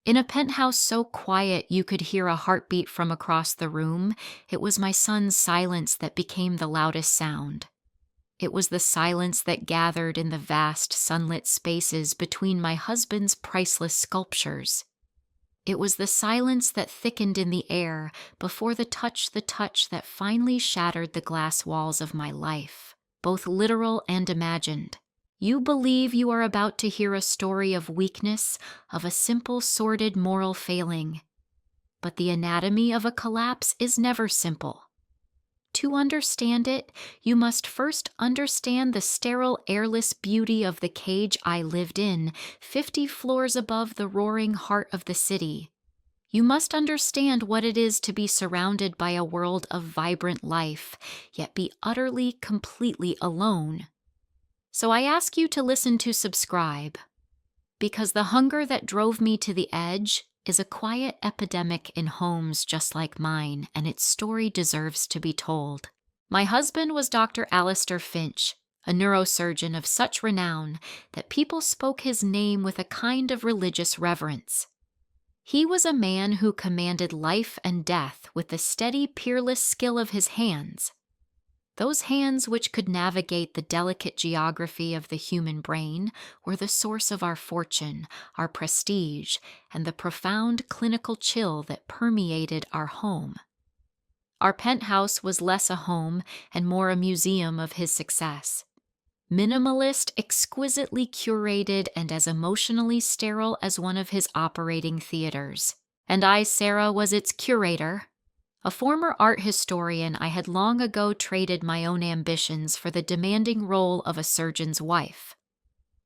In a penthouse so quiet you could hear a heartbeat from across the room, it was my son's silence that became the loudest sound. It was the silence that gathered in the vast sunlit spaces between my husband's priceless sculptures. It was the silence that thickened in the air before the touch that finally shattered the glass walls of my life, both literal and imagined. You believe you are about to hear a story of weakness, of a simple, sordid moral failing. But the anatomy of a collapse is never simple. To understand it, you must first understand the sterile, airless beauty of the cage I lived in, 50 floors above the roaring heart of the city. You must understand what it is to be surrounded by a world of vibrant life, yet be utterly, completely alone. So I ask you to listen to subscribe, because the hunger that drove me to the edge is a quiet epidemic in homes just like mine, and its story deserves to be told. My husband was Dr. Alistair Finch, a neurosurgeon of such renown that people spoke his name with a kind of religious reverence. He was a man who commanded life and death with the steady, peerless skill of his hands. Those hands which could navigate the delicate geography of the human brain were the source of our fortune, our prestige, and the profound clinical chill that permeated our home. Our penthouse was less a home and more a museum of his success. Minimalist, exquisitely curated, and as emotionally sterile as one of his operating theaters. And I, Sarah, was its curator. A former art historian, I had long ago traded my own ambitions for the demanding role of a surgeon's wife.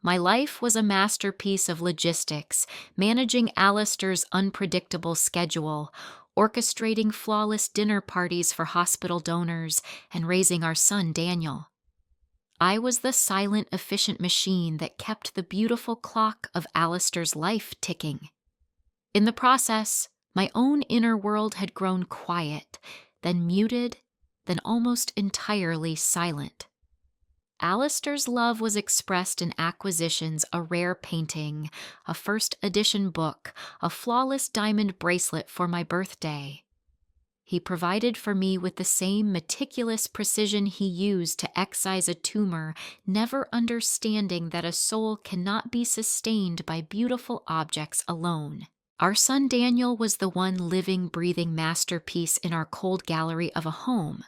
My life was a masterpiece of logistics, managing Alistair's unpredictable schedule, orchestrating flawless dinner parties for hospital donors, and raising our son Daniel. I was the silent, efficient machine that kept the beautiful clock of Alistair's life ticking. In the process, my own inner world had grown quiet, then muted, then almost entirely silent. Alistair's love was expressed in acquisitions: a rare painting, a first edition book, a flawless diamond bracelet for my birthday. He provided for me with the same meticulous precision he used to excise a tumor, never understanding that a soul cannot be sustained by beautiful objects alone. Our son Daniel was the one living, breathing masterpiece in our cold gallery of a home.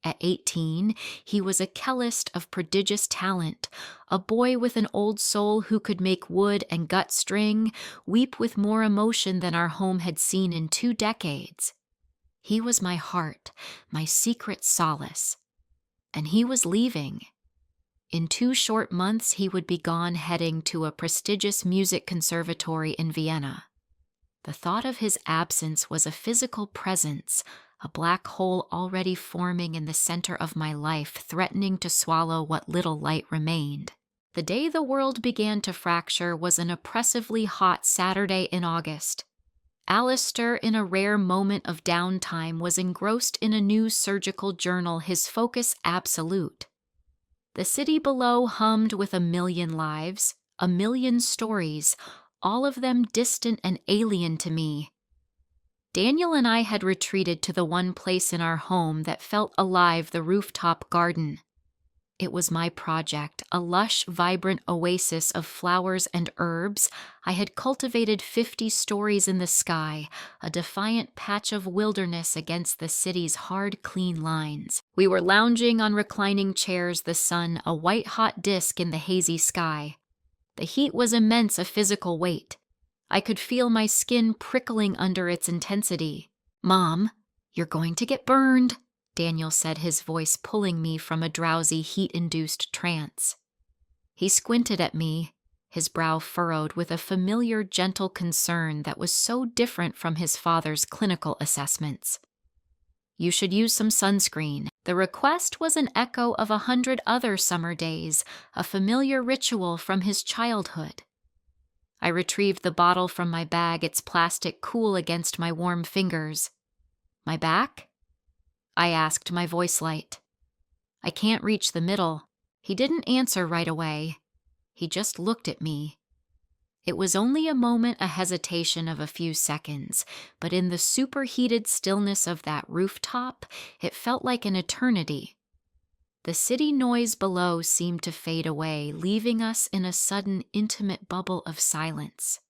At 18, he was a cellist of prodigious talent, a boy with an old soul who could make wood and gut string weep with more emotion than our home had seen in 2 decades. He was my heart, my secret solace. And he was leaving. In 2 short months, he would be gone, heading to a prestigious music conservatory in Vienna. The thought of his absence was a physical presence, a black hole already forming in the center of my life, threatening to swallow what little light remained. The day the world began to fracture was an oppressively hot Saturday in August. Alistair, in a rare moment of downtime, was engrossed in a new surgical journal, his focus absolute. The city below hummed with 1,000,000 lives, 1,000,000 stories, all of them distant and alien to me. Daniel and I had retreated to the one place in our home that felt alive, the rooftop garden. It was my project, a lush, vibrant oasis of flowers and herbs. I had cultivated 50 stories in the sky, a defiant patch of wilderness against the city's hard, clean lines. We were lounging on reclining chairs, the sun a white-hot disk in the hazy sky. The heat was immense, a physical weight. I could feel my skin prickling under its intensity. "Mom, you're going to get burned," Daniel said, his voice pulling me from a drowsy, heat-induced trance. He squinted at me, his brow furrowed with a familiar, gentle concern that was so different from his father's clinical assessments. "You should use some sunscreen." The request was an echo of 100 other summer days, a familiar ritual from his childhood. I retrieved the bottle from my bag, its plastic cool against my warm fingers. "My back?" I asked, my voice light. "I can't reach the middle." He didn't answer right away. He just looked at me. It was only a moment, a hesitation of a few seconds, but in the superheated stillness of that rooftop, it felt like an eternity. The city noise below seemed to fade away, leaving us in a sudden, intimate bubble of silence.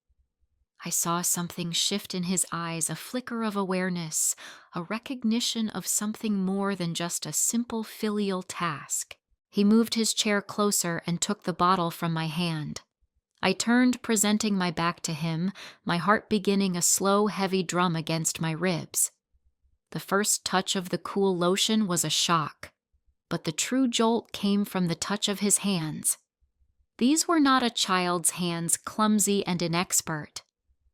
I saw something shift in his eyes, a flicker of awareness, a recognition of something more than just a simple filial task. He moved his chair closer and took the bottle from my hand. I turned, presenting my back to him, my heart beginning a slow, heavy drum against my ribs. The first touch of the cool lotion was a shock, but the true jolt came from the touch of his hands. These were not a child's hands, clumsy and inexpert.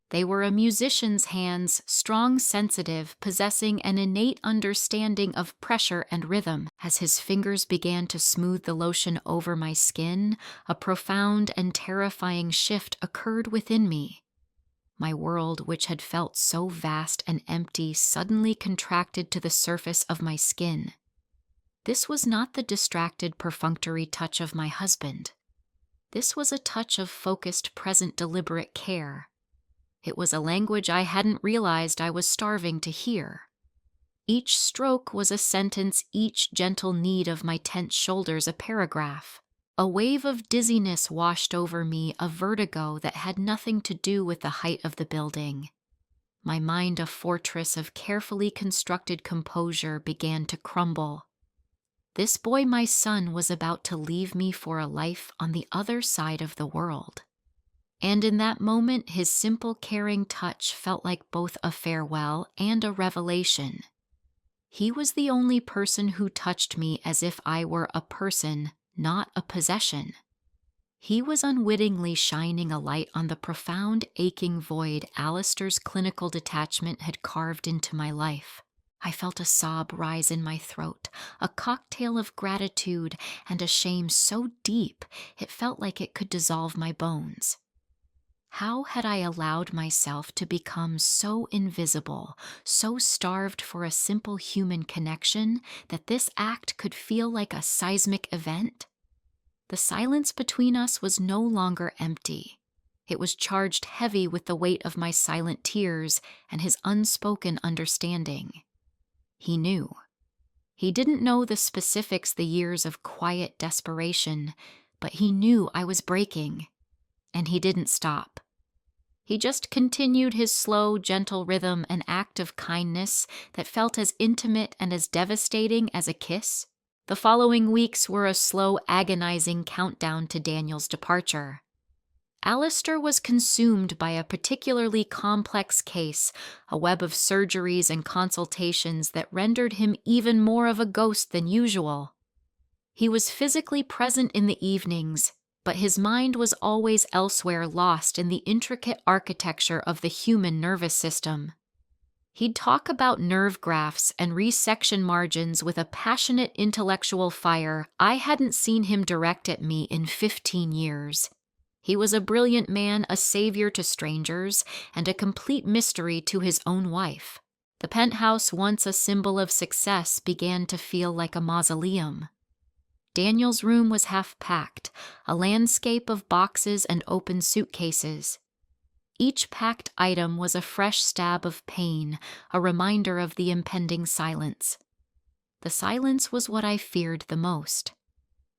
They were a musician's hands, strong, sensitive, possessing an innate understanding of pressure and rhythm. As his fingers began to smooth the lotion over my skin, a profound and terrifying shift occurred within me. My world, which had felt so vast and empty, suddenly contracted to the surface of my skin. This was not the distracted, perfunctory touch of my husband. This was a touch of focused, present, deliberate care. It was a language I hadn't realized I was starving to hear. Each stroke was a sentence, each gentle knead of my tense shoulders a paragraph. A wave of dizziness washed over me, a vertigo that had nothing to do with the height of the building. My mind, a fortress of carefully constructed composure, began to crumble. This boy, my son, was about to leave me for a life on the other side of the world. And in that moment, his simple, caring touch felt like both a farewell and a revelation. He was the only person who touched me as if I were a person, not a possession. He was unwittingly shining a light on the profound, aching void Alistair's clinical detachment had carved into my life. I felt a sob rise in my throat, a cocktail of gratitude and a shame so deep it felt like it could dissolve my bones. How had I allowed myself to become so invisible, so starved for a simple human connection that this act could feel like a seismic event? The silence between us was no longer empty. It was charged heavy with the weight of my silent tears and his unspoken understanding. He knew. He didn't know the specifics, the years of quiet desperation, but he knew I was breaking, and he didn't stop. He just continued his slow, gentle rhythm, an act of kindness that felt as intimate and as devastating as a kiss. The following weeks were a slow, agonizing countdown to Daniel's departure. Alistair was consumed by a particularly complex case, a web of surgeries and consultations that rendered him even more of a ghost than usual. He was physically present in the evenings, but his mind was always elsewhere, lost in the intricate architecture of the human nervous system. He'd talk about nerve grafts and resection margins with a passionate intellectual fire I hadn't seen him direct at me in 15 years. He was a brilliant man, a savior to strangers, and a complete mystery to his own wife. The penthouse, once a symbol of success, began to feel like a mausoleum. Daniel's room was half-packed, a landscape of boxes and open suitcases. Each packed item was a fresh stab of pain, a reminder of the impending silence. The silence was what I feared the most.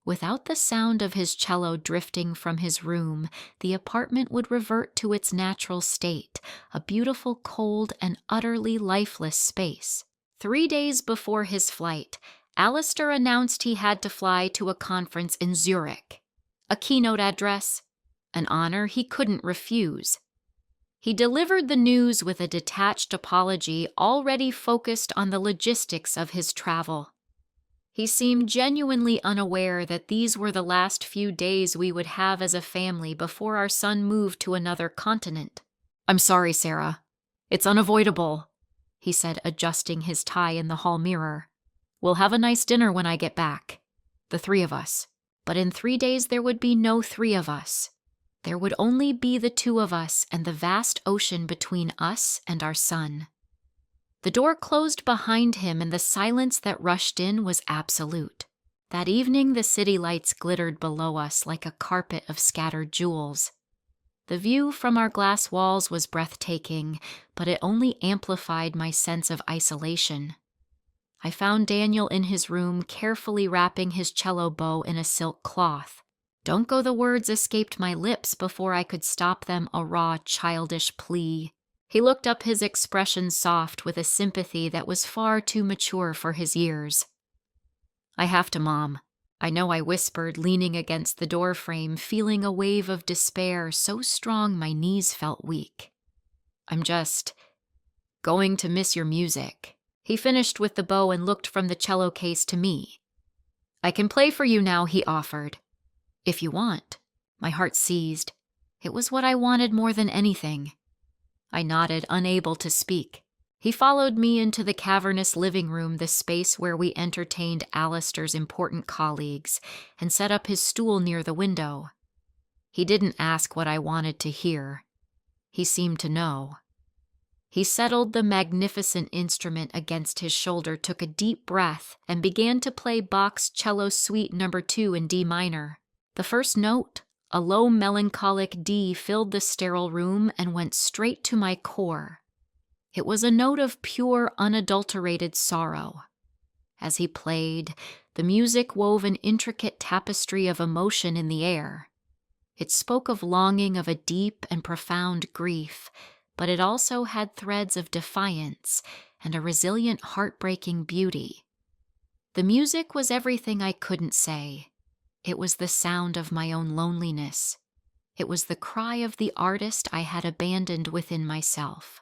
Without the sound of his cello drifting from his room, the apartment would revert to its natural state, a beautiful, cold, and utterly lifeless space. 3 days before his flight, Alistair announced he had to fly to a conference in Zurich. A keynote address, an honor he couldn't refuse. He delivered the news with a detached apology, already focused on the logistics of his travel. He seemed genuinely unaware that these were the last few days we would have as a family before our son moved to another continent. "I'm sorry, Sarah. It's unavoidable," he said, adjusting his tie in the hall mirror. "We'll have a nice dinner when I get back. The 3 of us. But in 3 days there would be no 3 of us. There would only be the 2 of us and the vast ocean between us and our son." The door closed behind him, and the silence that rushed in was absolute. That evening the city lights glittered below us like a carpet of scattered jewels. The view from our glass walls was breathtaking, but it only amplified my sense of isolation. I found Daniel in his room, carefully wrapping his cello bow in a silk cloth. "Don't go," the words escaped my lips before I could stop them, a raw, childish plea. He looked up, his expression soft with a sympathy that was far too mature for his years. "I have to, Mom." I know I whispered, leaning against the doorframe, feeling a wave of despair so strong my knees felt weak. "I'm just going to miss your music." He finished with the bow and looked from the cello case to me. "I can play for you now," he offered. "If you want." My heart seized. It was what I wanted more than anything. I nodded, unable to speak. He followed me into the cavernous living room, the space where we entertained Alistair's important colleagues, and set up his stool near the window. He didn't ask what I wanted to hear. He seemed to know. He settled the magnificent instrument against his shoulder, took a deep breath, and began to play Bach's Cello Suite No. 2 in D minor. The first note, a low melancholic D, filled the sterile room and went straight to my core. It was a note of pure, unadulterated sorrow. As he played, the music wove an intricate tapestry of emotion in the air. It spoke of longing, of a deep and profound grief, but it also had threads of defiance and a resilient, heartbreaking beauty. The music was everything I couldn't say. It was the sound of my own loneliness. It was the cry of the artist I had abandoned within myself.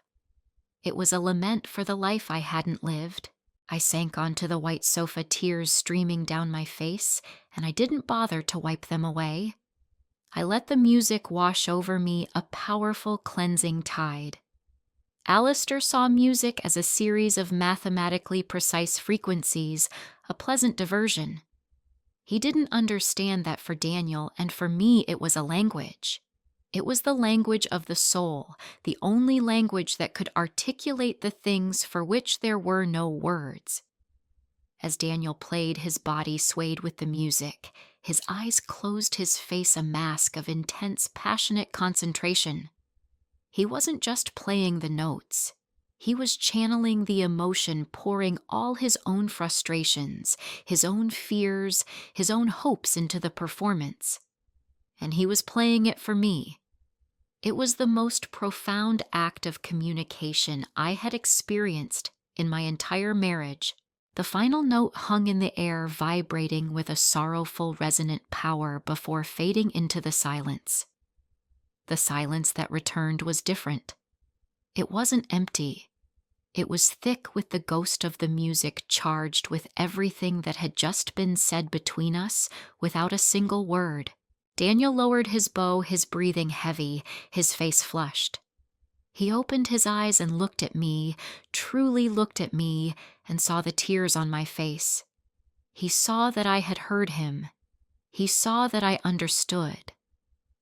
It was a lament for the life I hadn't lived. I sank onto the white sofa, tears streaming down my face, and I didn't bother to wipe them away. I let the music wash over me, a powerful cleansing tide. Alistair saw music as a series of mathematically precise frequencies, a pleasant diversion. He didn't understand that for Daniel and for me it was a language. It was the language of the soul, the only language that could articulate the things for which there were no words. As Daniel played, his body swayed with the music. His eyes closed, his face a mask of intense, passionate concentration. He wasn't just playing the notes. He was channeling the emotion, pouring all his own frustrations, his own fears, his own hopes into the performance. And he was playing it for me. It was the most profound act of communication I had experienced in my entire marriage. The final note hung in the air, vibrating with a sorrowful, resonant power before fading into the silence. The silence that returned was different. It wasn't empty. It was thick with the ghost of the music, charged with everything that had just been said between us without a single word. Daniel lowered his bow, his breathing heavy, his face flushed. He opened his eyes and looked at me, truly looked at me, and saw the tears on my face. He saw that I had heard him. He saw that I understood.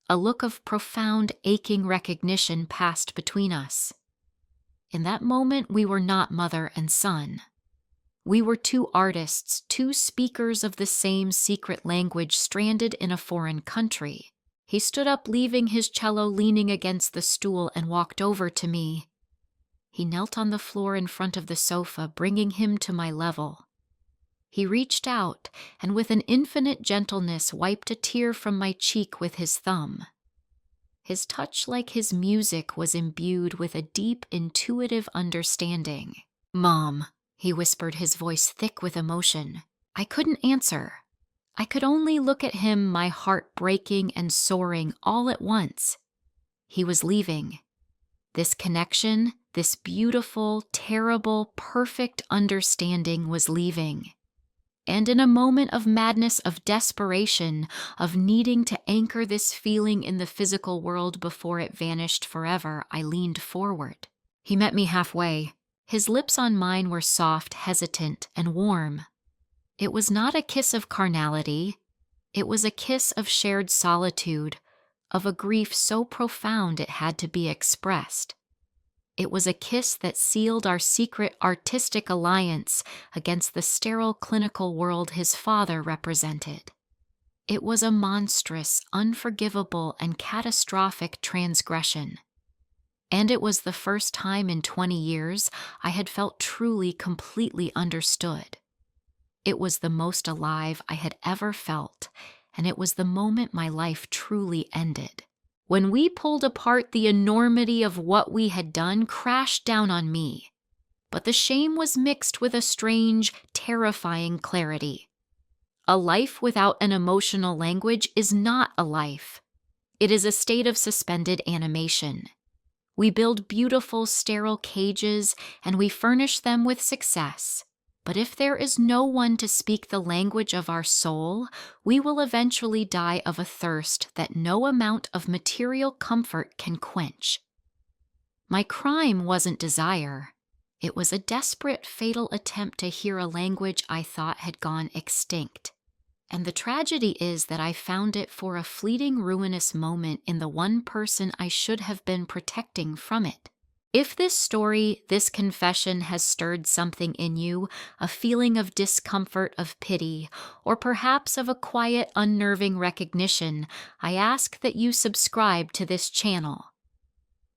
A look of profound, aching recognition passed between us. In that moment, we were not mother and son. We were two artists, two speakers of the same secret language, stranded in a foreign country. He stood up, leaving his cello leaning against the stool, and walked over to me. He knelt on the floor in front of the sofa, bringing him to my level. He reached out, and with an infinite gentleness wiped a tear from my cheek with his thumb. His touch, like his music, was imbued with a deep, intuitive understanding. "Mom," he whispered, his voice thick with emotion. I couldn't answer. I could only look at him, my heart breaking and soaring all at once. He was leaving. This connection, this beautiful, terrible, perfect understanding was leaving. And in a moment of madness, of desperation, of needing to anchor this feeling in the physical world before it vanished forever, I leaned forward. He met me halfway. His lips on mine were soft, hesitant, and warm. It was not a kiss of carnality. It was a kiss of shared solitude, of a grief so profound it had to be expressed. It was a kiss that sealed our secret artistic alliance against the sterile clinical world his father represented. It was a monstrous, unforgivable, and catastrophic transgression. And it was the first time in 20 years I had felt truly, completely understood. It was the most alive I had ever felt, and it was the moment my life truly ended. When we pulled apart, the enormity of what we had done crashed down on me. But the shame was mixed with a strange, terrifying clarity. A life without an emotional language is not a life. It is a state of suspended animation. We build beautiful, sterile cages, and we furnish them with success. But if there is no one to speak the language of our soul, we will eventually die of a thirst that no amount of material comfort can quench. My crime wasn't desire. It was a desperate, fatal attempt to hear a language I thought had gone extinct. And the tragedy is that I found it for a fleeting, ruinous moment in the one person I should have been protecting from it. If this story, this confession has stirred something in you, a feeling of discomfort, of pity, or perhaps of a quiet, unnerving recognition, I ask that you subscribe to this channel.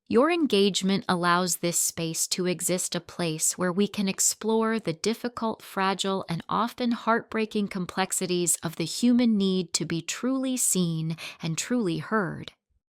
Your engagement allows this space to exist, a place where we can explore the difficult, fragile, and often heartbreaking complexities of the human need to be truly seen and truly heard.